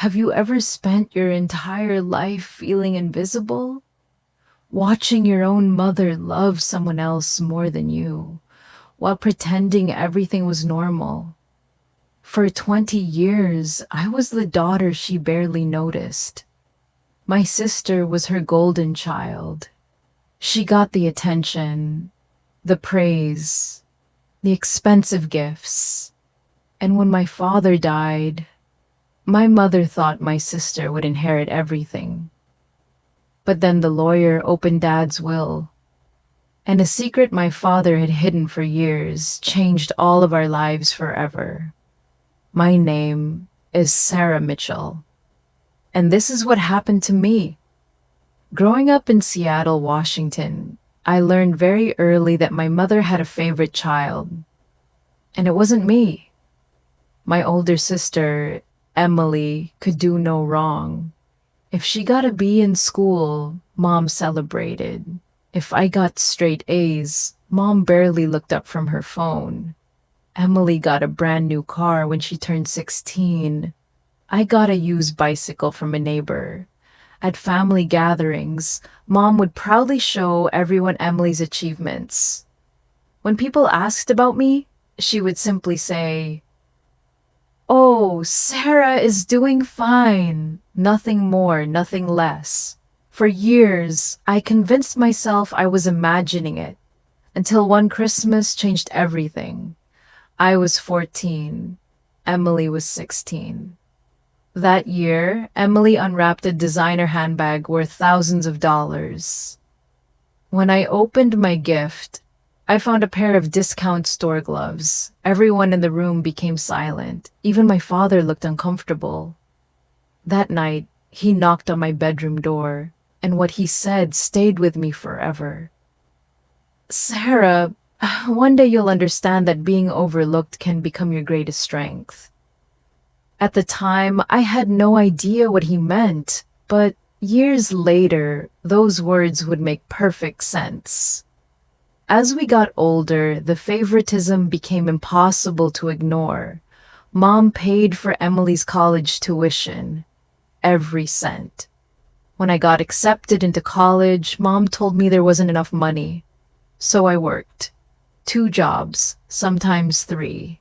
Have you ever spent your entire life feeling invisible? Watching your own mother love someone else more than you, while pretending everything was normal. For 20 years, I was the daughter she barely noticed. My sister was her golden child. She got the attention, the praise, the expensive gifts. And when my father died, my mother thought my sister would inherit everything. But then the lawyer opened Dad's will, and a secret my father had hidden for years changed all of our lives forever. My name is Sarah Mitchell, and this is what happened to me. Growing up in Seattle, Washington, I learned very early that my mother had a favorite child, and it wasn't me. My older sister, Emily, could do no wrong. If she got a B in school, Mom celebrated. If I got straight A's, Mom barely looked up from her phone. Emily got a brand new car when she turned 16. I got a used bicycle from a neighbor. At family gatherings, Mom would proudly show everyone Emily's achievements. When people asked about me, she would simply say, "Oh, Sarah is doing fine." Nothing more, nothing less. For years, I convinced myself I was imagining it, until one Christmas changed everything. I was 14. Emily was 16. That year, Emily unwrapped a designer handbag worth thousands of dollars. When I opened my gift, I found a pair of discount store gloves. Everyone in the room became silent. Even my father looked uncomfortable. That night, he knocked on my bedroom door, and what he said stayed with me forever. "Sarah, one day you'll understand that being overlooked can become your greatest strength." At the time, I had no idea what he meant, but years later, those words would make perfect sense. As we got older, the favoritism became impossible to ignore. Mom paid for Emily's college tuition, every cent. When I got accepted into college, Mom told me there wasn't enough money. So I worked. 2 jobs, sometimes 3.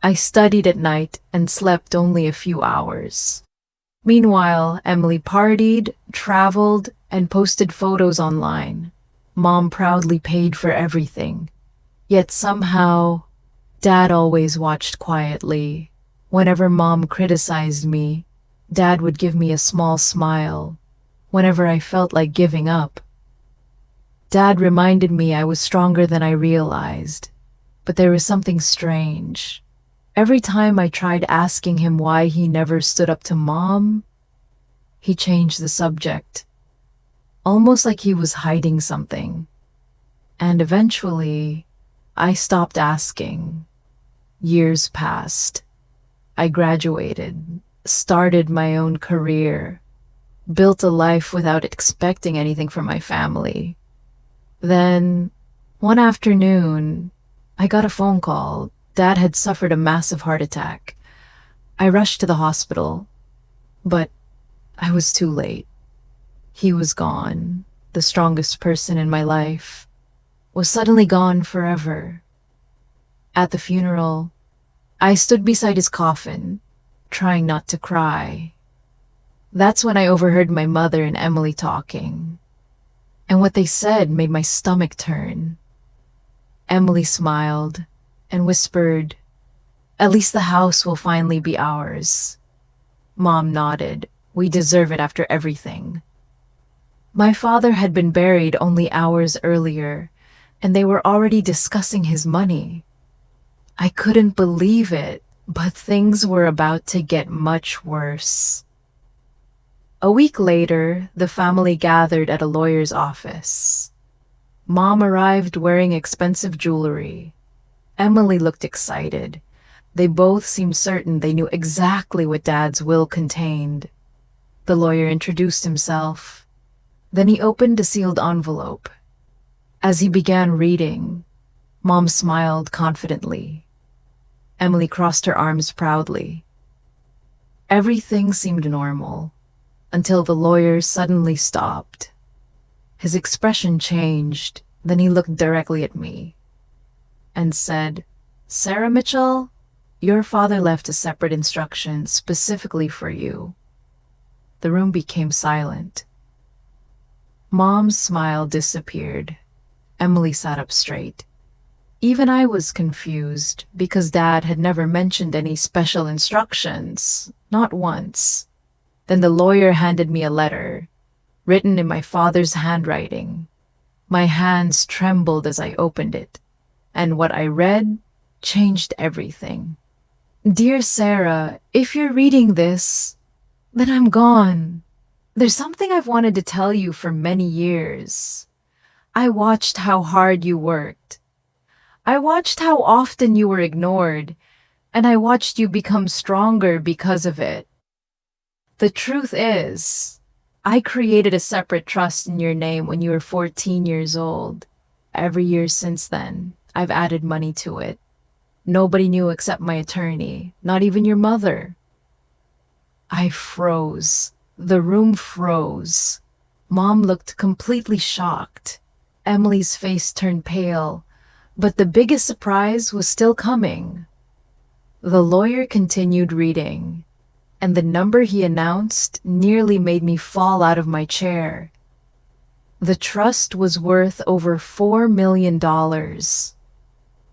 I studied at night and slept only a few hours. Meanwhile, Emily partied, traveled, and posted photos online. Mom proudly paid for everything. Yet somehow, Dad always watched quietly. Whenever Mom criticized me, Dad would give me a small smile. Whenever I felt like giving up, Dad reminded me I was stronger than I realized. But there was something strange. Every time I tried asking him why he never stood up to Mom, he changed the subject, almost like he was hiding something. And eventually, I stopped asking. Years passed. I graduated, started my own career, built a life without expecting anything from my family. Then, one afternoon, I got a phone call. Dad had suffered a massive heart attack. I rushed to the hospital, but I was too late. He was gone. The strongest person in my life was suddenly gone forever. At the funeral, I stood beside his coffin, trying not to cry. That's when I overheard my mother and Emily talking, and what they said made my stomach turn. Emily smiled and whispered, "At least the house will finally be ours." Mom nodded. "We deserve it after everything." My father had been buried only hours earlier, and they were already discussing his money. I couldn't believe it, but things were about to get much worse. A week later, the family gathered at a lawyer's office. Mom arrived wearing expensive jewelry. Emily looked excited. They both seemed certain they knew exactly what Dad's will contained. The lawyer introduced himself. Then he opened a sealed envelope. As he began reading, Mom smiled confidently. Emily crossed her arms proudly. Everything seemed normal until the lawyer suddenly stopped. His expression changed, then he looked directly at me and said, "Sarah Mitchell, your father left a separate instruction specifically for you." The room became silent. Mom's smile disappeared. Emily sat up straight. Even I was confused because Dad had never mentioned any special instructions, not once. Then the lawyer handed me a letter, written in my father's handwriting. My hands trembled as I opened it, and what I read changed everything. "Dear Sarah, if you're reading this, then I'm gone. There's something I've wanted to tell you for many years. I watched how hard you worked. I watched how often you were ignored, and I watched you become stronger because of it. The truth is, I created a separate trust in your name when you were 14 years old. Every year since then, I've added money to it. Nobody knew except my attorney, not even your mother." I froze. The room froze. Mom looked completely shocked. Emily's face turned pale, but the biggest surprise was still coming. The lawyer continued reading, and the number he announced nearly made me fall out of my chair. The trust was worth over $4 million.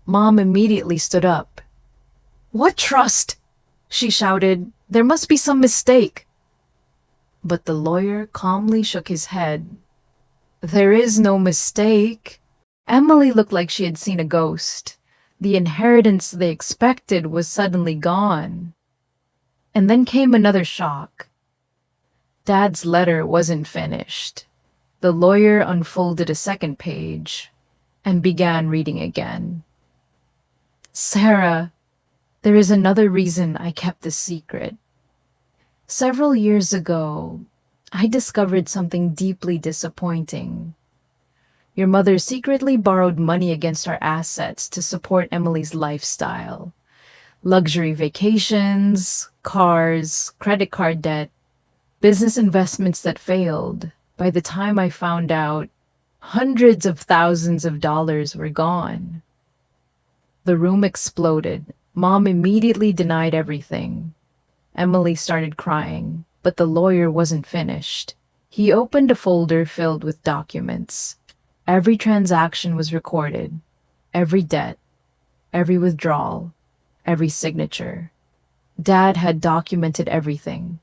Mom immediately stood up. "What trust?" she shouted. "There must be some mistake." But the lawyer calmly shook his head. "There is no mistake." Emily looked like she had seen a ghost. The inheritance they expected was suddenly gone. And then came another shock. Dad's letter wasn't finished. The lawyer unfolded a second page and began reading again. "Sarah, there is another reason I kept this secret. Several years ago, I discovered something deeply disappointing. Your mother secretly borrowed money against our assets to support Emily's lifestyle. Luxury vacations, cars, credit card debt, business investments that failed. By the time I found out, hundreds of thousands of dollars were gone." The room exploded. Mom immediately denied everything. Emily started crying, but the lawyer wasn't finished. He opened a folder filled with documents. Every transaction was recorded, every debt, every withdrawal, every signature. Dad had documented everything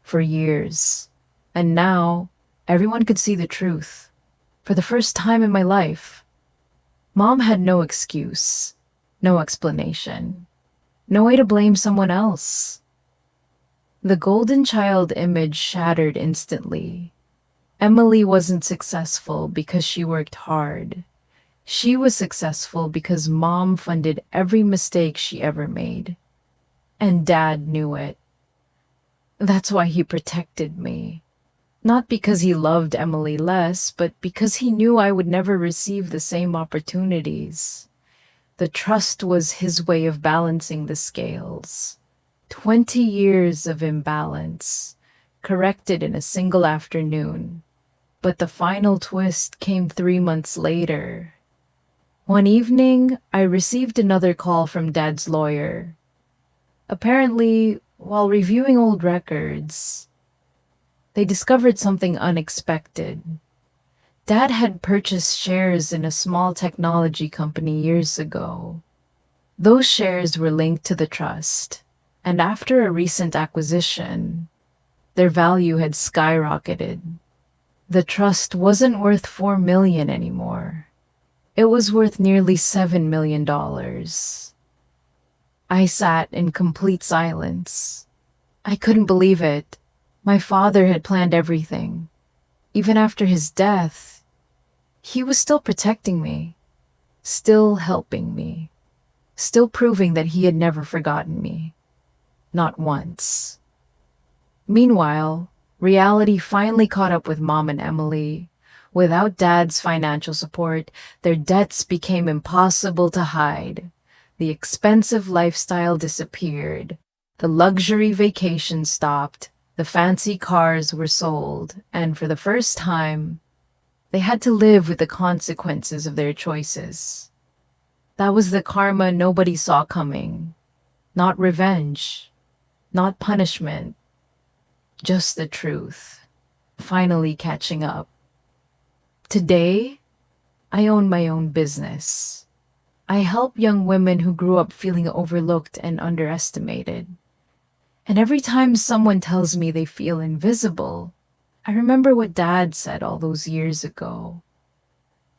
for years, and now everyone could see the truth for the first time in my life. Mom had no excuse, no explanation, no way to blame someone else. The golden child image shattered instantly. Emily wasn't successful because she worked hard. She was successful because Mom funded every mistake she ever made. And Dad knew it. That's why he protected me. Not because he loved Emily less, but because he knew I would never receive the same opportunities. The trust was his way of balancing the scales. 20 years of imbalance, corrected in a single afternoon. But the final twist came 3 months later. One evening, I received another call from Dad's lawyer. Apparently, while reviewing old records, they discovered something unexpected. Dad had purchased shares in a small technology company years ago. Those shares were linked to the trust, and after a recent acquisition, their value had skyrocketed. The trust wasn't worth $4 million anymore. It was worth nearly $7 million. I sat in complete silence. I couldn't believe it. My father had planned everything. Even after his death, he was still protecting me, still helping me, still proving that he had never forgotten me. Not once. Meanwhile, reality finally caught up with Mom and Emily. Without Dad's financial support, their debts became impossible to hide. The expensive lifestyle disappeared. The luxury vacation stopped, the fancy cars were sold, and for the first time, they had to live with the consequences of their choices. That was the karma nobody saw coming. Not revenge, not punishment, just the truth. Finally catching up. Today, I own my own business. I help young women who grew up feeling overlooked and underestimated. And every time someone tells me they feel invisible, I remember what Dad said all those years ago.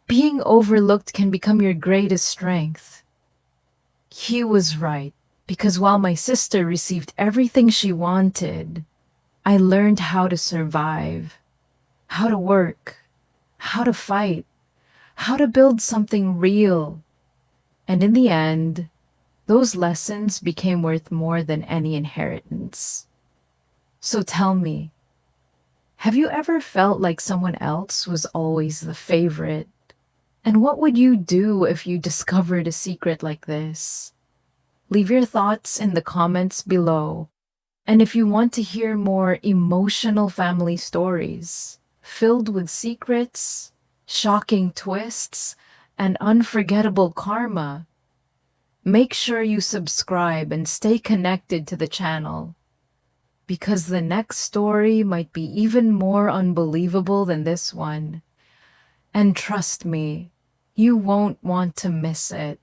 Being overlooked can become your greatest strength. He was right, because while my sister received everything she wanted, I learned how to survive, how to work, how to fight, how to build something real. And in the end, those lessons became worth more than any inheritance. So tell me, have you ever felt like someone else was always the favorite? And what would you do if you discovered a secret like this? Leave your thoughts in the comments below. And if you want to hear more emotional family stories filled with secrets, shocking twists, and unforgettable karma, make sure you subscribe and stay connected to the channel, because the next story might be even more unbelievable than this one. And trust me, you won't want to miss it.